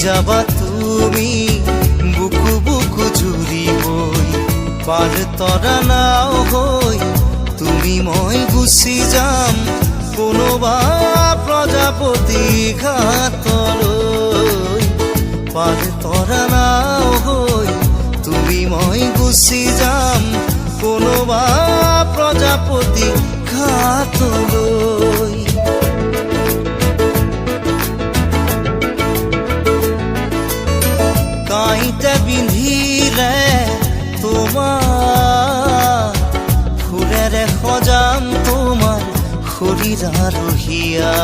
যাবা তুমি বুকু বুকু জুৰি হৈ পাৰ তৰা নাও হৈ তুমি মই গুচি যাম কোনোবা প্ৰজাপতি ঘাটলৈ পাৰ তৰা নাও হৈ তুমি মই গুচি যাম কোনোবা প্ৰজাপতি ঘাটলৈ কাঁইতে পিন্ধিলে তোমাৰ ফুলেৰে সজাম তোমাৰ শৰীৰ আৰু হিয়া